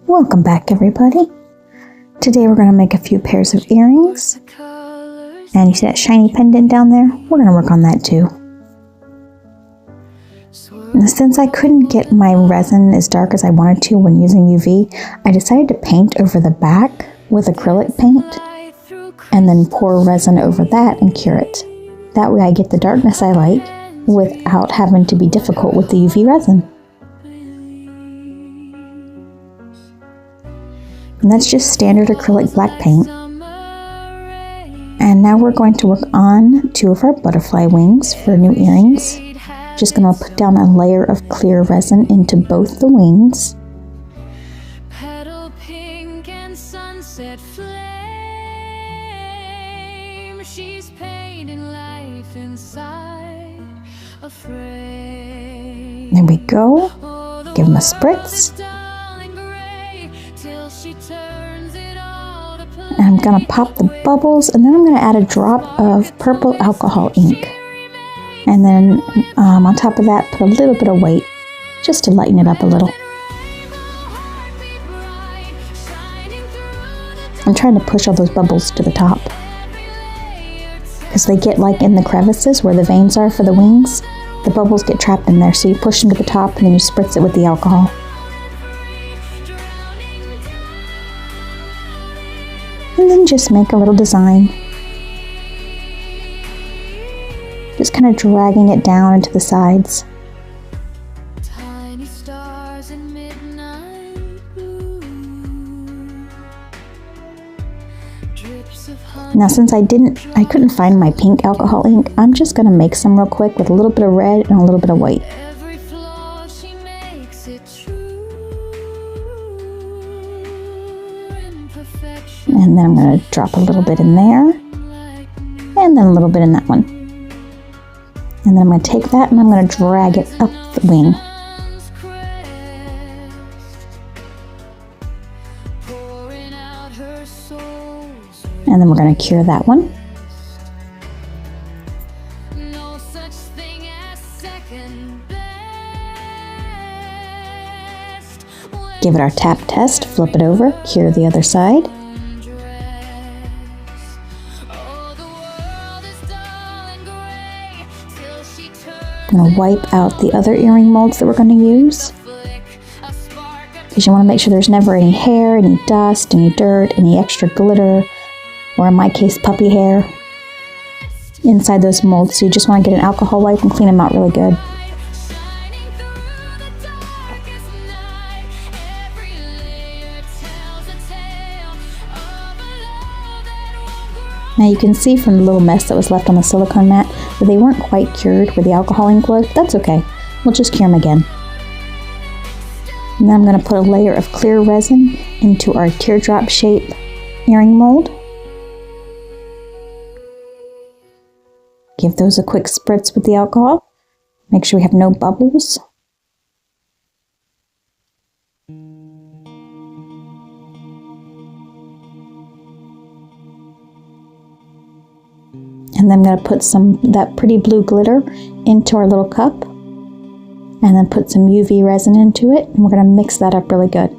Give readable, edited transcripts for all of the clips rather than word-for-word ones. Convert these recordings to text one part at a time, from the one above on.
Welcome back, everybody. Today we're going to make a few pairs of earrings. And you see that shiny pendant down there? We're going to work on that too. And since I couldn't get my resin as dark as I wanted to when using UV, I decided to paint over the back with acrylic paint and then pour resin over that and cure it. That way I get the darkness I like without having to be difficult with the UV resin. And that's just standard acrylic black paint. And now we're going to work on 2 of our butterfly wings for new earrings. Just going to put down a layer of clear resin into both the wings. Petal pink and sunset flame. She's painting life inside a frame. There we go. Give them a spritz. And I'm going to pop the bubbles, and then I'm going to add a drop of purple alcohol ink. And then on top of that, put a little bit of white, just to lighten it up a little. I'm trying to push all those bubbles to the top, because they get like in the crevices where the veins are for the wings. The bubbles get trapped in there, so you push them to the top and then you spritz it with the alcohol. And then just make a little design. Just kind of dragging it down into the sides. Tiny stars in midnight blue. Drips of honey. Now since I couldn't find my pink alcohol ink, I'm just going to make some real quick with a little bit of red and a little bit of white. Every flaw she makes it true. Imperfection. And then I'm going to drop a little bit in there. And then a little bit in that one. And then I'm going to take that and I'm going to drag it up the wing. And then we're going to cure that one. No such thing as second best. Give it our tap test, flip it over, cure the other side. I'm going to wipe out the other earring molds that we're going to use, because you want to make sure there's never any hair, any dust, any dirt, any extra glitter, or in my case puppy hair inside those molds. So you just want to get an alcohol wipe and clean them out really good. Now you can see from the little mess that was left on the silicone mat that they weren't quite cured where the alcohol ink was. That's okay. We'll just cure them again. And then I'm going to put a layer of clear resin into our teardrop shape earring mold. Give those a quick spritz with the alcohol. Make sure we have no bubbles. And then I'm going to put that pretty blue glitter into our little cup. And then put some UV resin into it. And we're going to mix that up really good.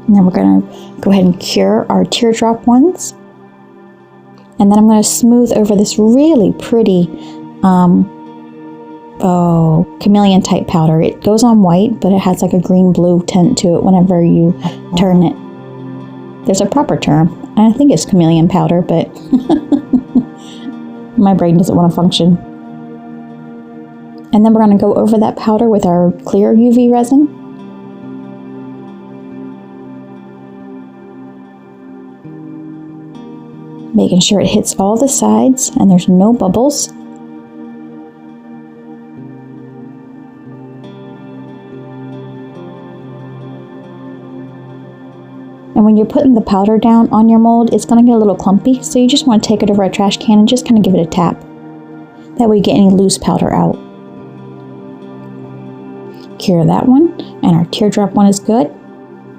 And then we're going to go ahead and cure our teardrop ones. And then I'm going to smooth over this really pretty chameleon type powder. It goes on white, but it has like a green-blue tint to it whenever you turn it. There's a proper term. I think it's chameleon powder, but my brain doesn't want to function. And then we're going to go over that powder with our clear UV resin. Making sure it hits all the sides and there's no bubbles. And when you're putting the powder down on your mold, it's going to get a little clumpy, so you just want to take it over a trash can and just kind of give it a tap. That way you get any loose powder out. Cure that one, and our teardrop one is good.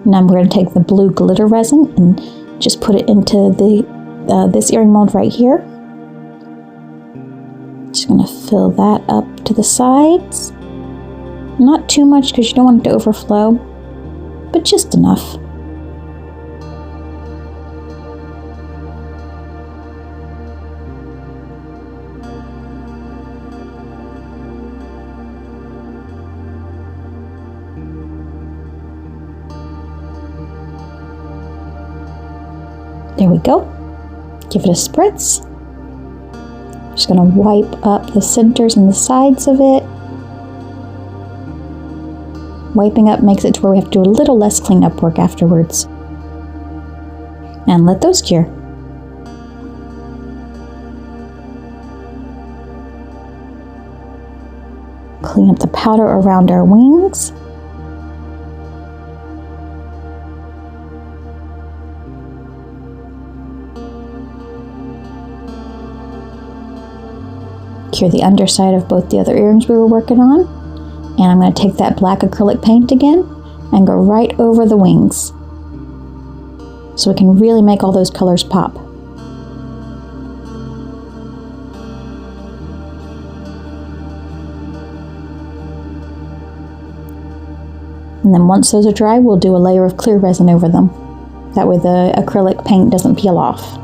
Now we're going to take the blue glitter resin and just put it into this earring mold right here. Just going to fill that up to the sides. Not too much because you don't want it to overflow, but just enough. There we go. Give it a spritz. Just going to wipe up the centers and the sides of it. Wiping up makes it to where we have to do a little less cleanup work afterwards. And let those cure. Clean up the powder around our wings. Cure the underside of both the other earrings we were working on. And I'm going to take that black acrylic paint again and go right over the wings so we can really make all those colors pop. And then once those are dry, we'll do a layer of clear resin over them. That way the acrylic paint doesn't peel off.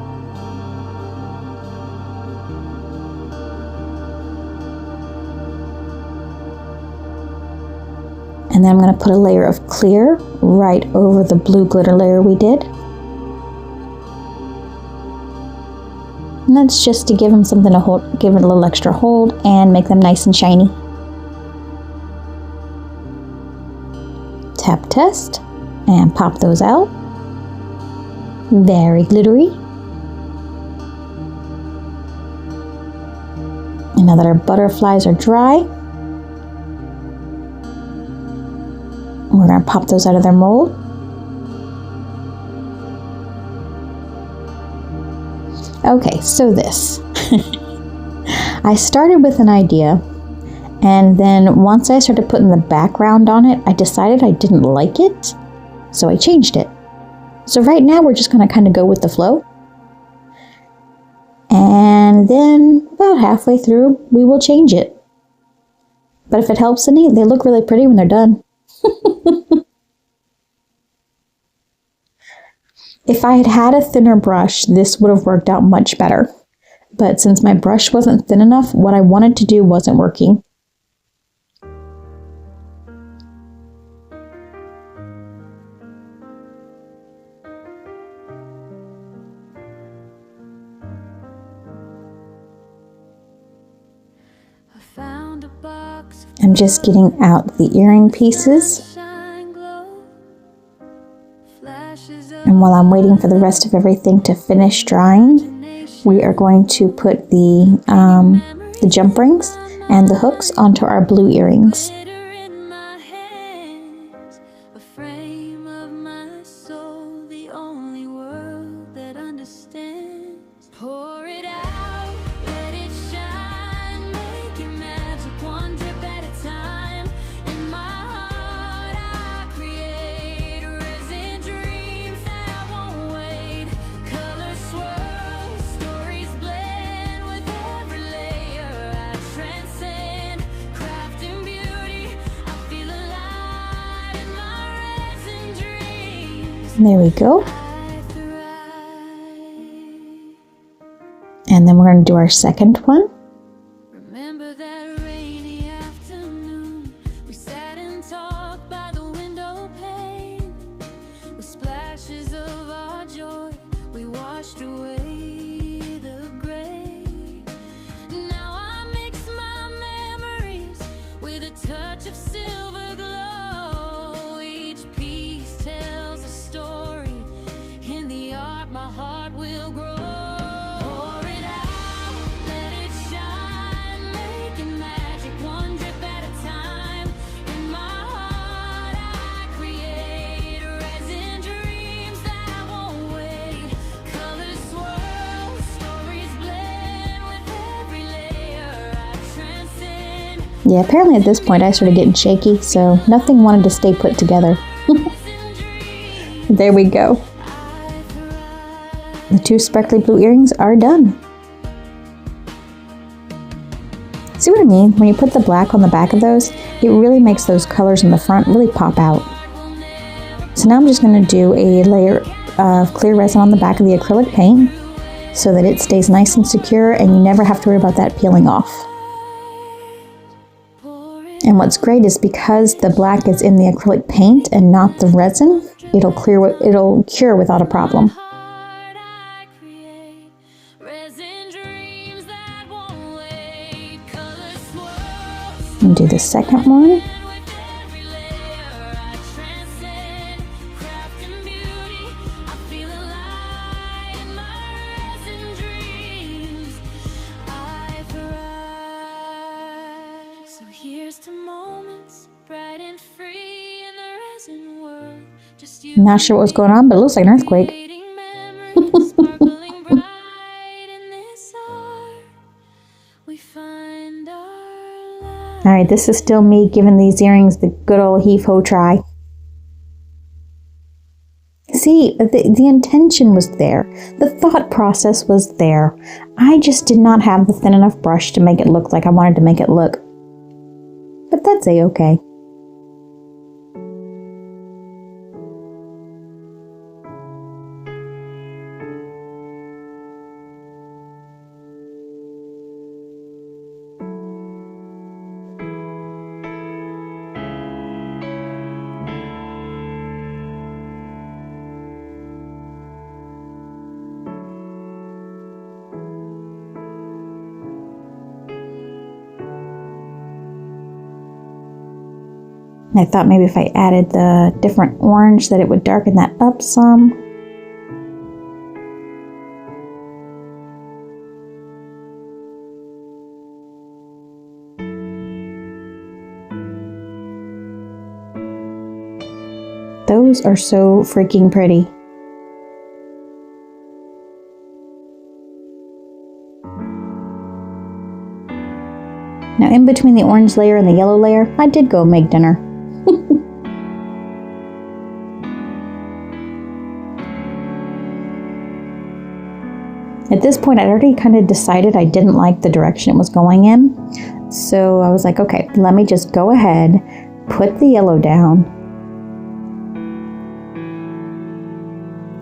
And then I'm going to put a layer of clear right over the blue glitter layer we did. And that's just to give them something to hold, give it a little extra hold and make them nice and shiny. Tap test and pop those out. Very glittery. And now that our butterflies are dry, we're going to pop those out of their mold. Okay, so this. I started with an idea, and then once I started putting the background on it, I decided I didn't like it, so I changed it. So right now we're just going to kind of go with the flow. And then about halfway through, we will change it. But if it helps any, they look really pretty when they're done. If I had had a thinner brush, this would have worked out much better. But since my brush wasn't thin enough, what I wanted to do wasn't working. I'm just getting out the earring pieces. And while I'm waiting for the rest of everything to finish drying, we are going to put the jump rings and the hooks onto our blue earrings. There we go. And then we're going to do our second one. Remember that rainy afternoon, we sat and talked by the window pane. With splashes of our joy, we washed away the gray. Now I mix my memories with a touch of silver glow. Each piece tells a story. In the art, my heart will grow. Pour it out, let it Yeah, apparently at this point I started getting shaky, so nothing wanted to stay put together. There we go. The 2 sparkly blue earrings are done. See what I mean? When you put the black on the back of those, it really makes those colors in the front really pop out. So now I'm just going to do a layer of clear resin on the back of the acrylic paint so that it stays nice and secure and you never have to worry about that peeling off. And what's great is because the black is in the acrylic paint and not the resin, it'll cure without a problem. And do the second one. Not sure what was going on, but it looks like an earthquake. Alright, this is still me giving these earrings the good old heave-ho try. See, the intention was there. The thought process was there. I just did not have the thin enough brush to make it look like I wanted to make it look. But that's a-okay. I thought maybe if I added the different orange that it would darken that up some. Those are so freaking pretty. Now in between the orange layer and the yellow layer, I did go make dinner. At this point, I'd already kind of decided I didn't like the direction it was going in. So I was like, okay, let me just go ahead, put the yellow down.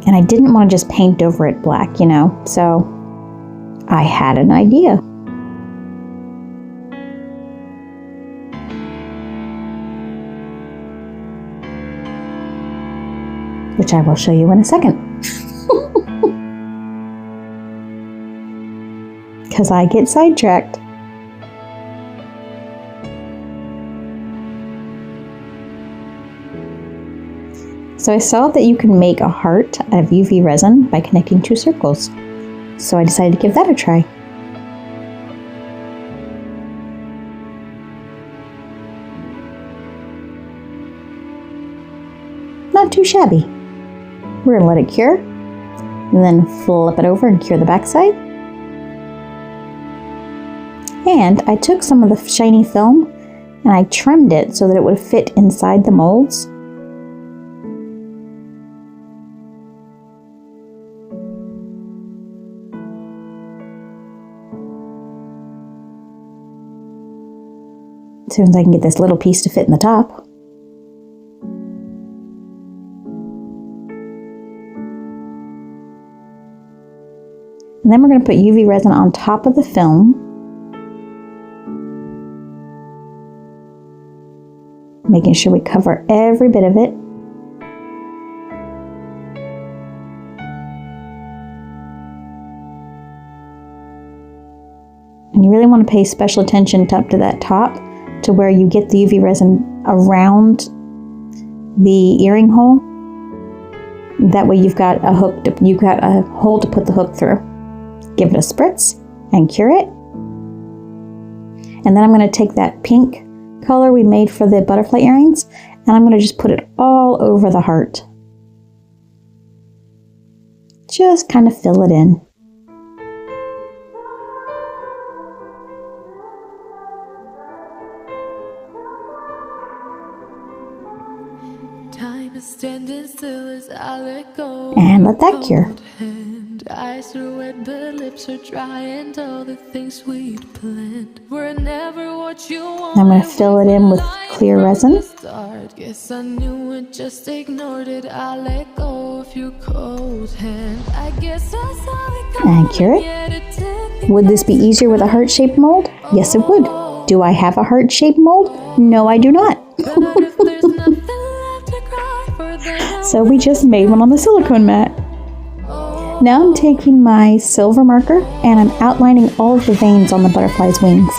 And I didn't want to just paint over it black, you know, so I had an idea. Which I will show you in a second. Because I get sidetracked. So I saw that you can make a heart out of UV resin by connecting 2 circles. So I decided to give that a try. Not too shabby. We're going to let it cure, and then flip it over and cure the backside. And I took some of the shiny film and I trimmed it so that it would fit inside the molds. As soon as I can get this little piece to fit in the top. And then we're going to put UV resin on top of the film. Making sure we cover every bit of it. And you really want to pay special attention up to that top, to where you get the UV resin around the earring hole. That way you've got a hole to put the hook through. Give it a spritz and cure it. And then I'm going to take that pink color we made for the butterfly earrings, and I'm going to just put it all over the heart. Just kind of fill it in. standing still as I let go. And let that cure. Eyes are wet, but lips are dry, and all the things we'd planned were never what you wanted. I'm going to fill it in with clear resin. Guess I knew it, just ignored it. I let go of your cold hand. I guess I saw it And cure it. Would this be easier with a heart-shaped mold? Yes, it would. Do I have a heart-shaped mold? No, I do not. So we just made one on the silicone mat. Now I'm taking my silver marker and I'm outlining all of the veins on the butterfly's wings.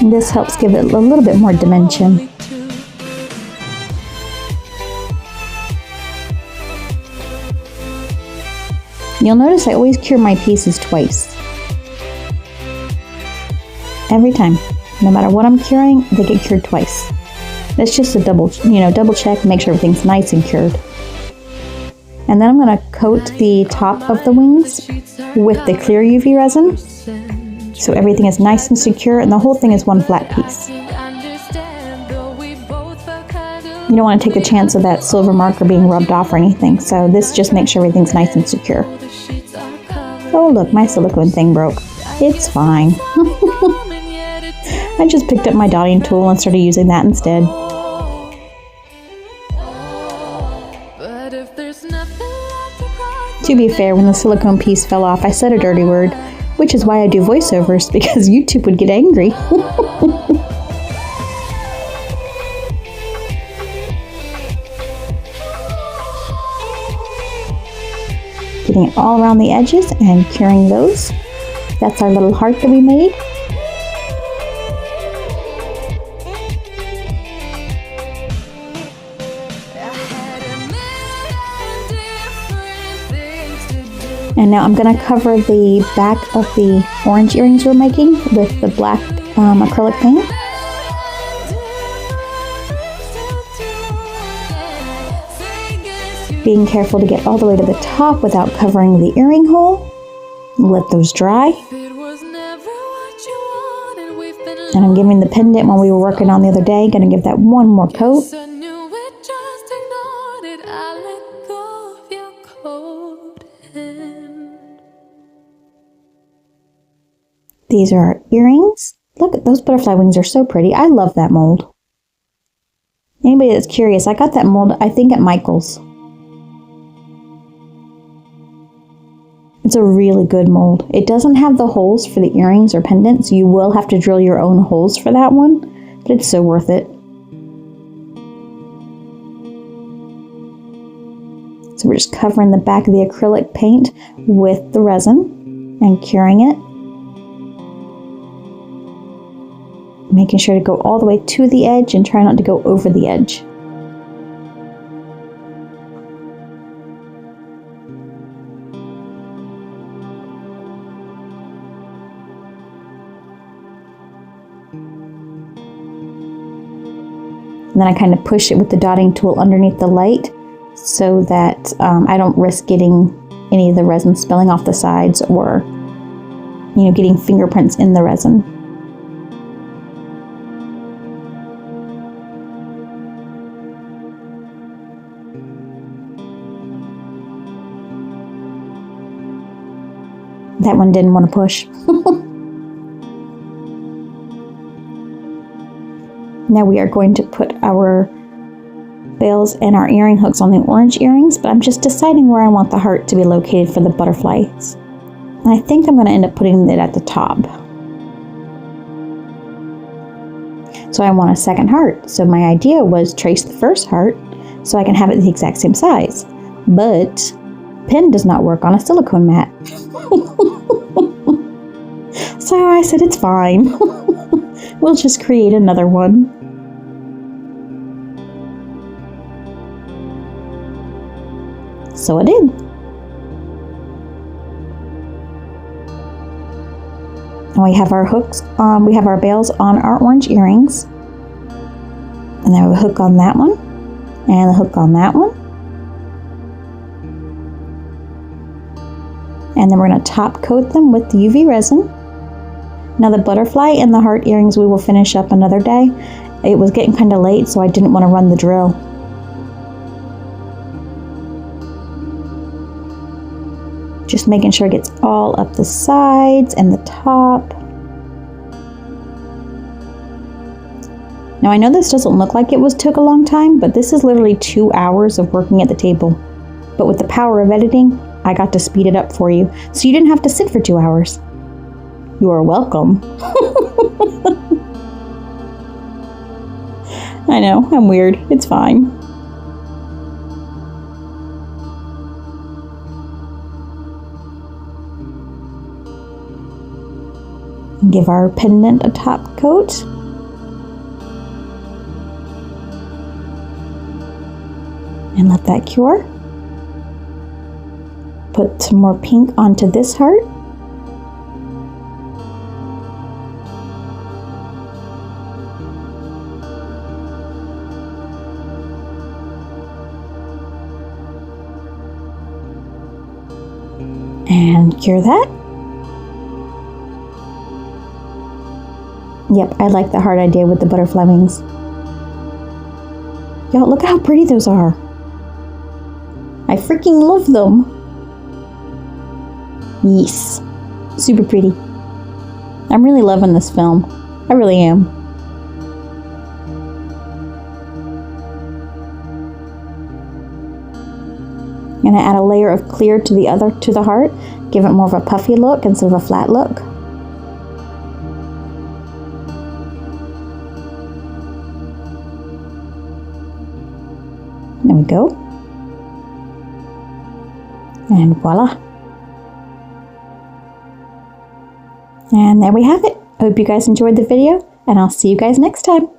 And this helps give it a little bit more dimension. You'll notice I always cure my pieces twice. Every time. No matter what I'm curing, they get cured twice. That's just a double check, make sure everything's nice and cured. And then I'm going to coat the top of the wings with the clear UV resin, so everything is nice and secure and the whole thing is one flat piece. You don't want to take the chance of that silver marker being rubbed off or anything, so this just makes sure everything's nice and secure. Oh look, my silicone thing broke. It's fine. I just picked up my dotting tool and started using that instead. To be fair, when the silicone piece fell off, I said a dirty word, which is why I do voiceovers, because YouTube would get angry. Getting it all around the edges and curing those. That's our little heart that we made. And now I'm going to cover the back of the orange earrings we're making with the black acrylic paint. Being careful to get all the way to the top without covering the earring hole. Let those dry. And I'm giving the pendant one we were working on the other day. Going to give that one more coat. These are our earrings. Look at those butterfly wings, are so pretty. I love that mold. Anybody that's curious, I got that mold, I think, at Michael's. It's a really good mold. It doesn't have the holes for the earrings or pendants. You will have to drill your own holes for that one, but it's so worth it. So we're just covering the back of the acrylic paint with the resin and curing it. Making sure to go all the way to the edge and try not to go over the edge. And then I kind of push it with the dotting tool underneath the light so that I don't risk getting any of the resin spilling off the sides or, getting fingerprints in the resin. That one didn't want to push. Now we are going to put our bells and our earring hooks on the orange earrings, but I'm just deciding where I want the heart to be located for the butterflies. And I think I'm going to end up putting it at the top. So I want a second heart. So my idea was trace the first heart so I can have it the exact same size. But pen does not work on a silicone mat. So I said it's fine. We'll just create another one. So I did. And we have our hooks on, we have our bells on our orange earrings. And then we have a hook on that one. And a hook on that one. And then we're going to top coat them with the UV resin. Now the butterfly and the heart earrings we will finish up another day. It was getting kind of late, so I didn't want to run the drill. Just making sure it gets all up the sides and the top. Now I know this doesn't look like took a long time, but this is literally 2 hours of working at the table. But with the power of editing, I got to speed it up for you, so you didn't have to sit for 2 hours. You are welcome. I know, I'm weird. It's fine. Give our pendant a top coat. And let that cure. Put some more pink onto this heart. And cure that. Yep, I like the heart idea with the butterfly wings. Y'all, look how pretty those are. I freaking love them. Yes, super pretty. I'm really loving this film. I really am. I'm gonna add a layer of clear to the heart, give it more of a puffy look instead of a flat look. There we go. And voila. And there we have it. I hope you guys enjoyed the video, and I'll see you guys next time.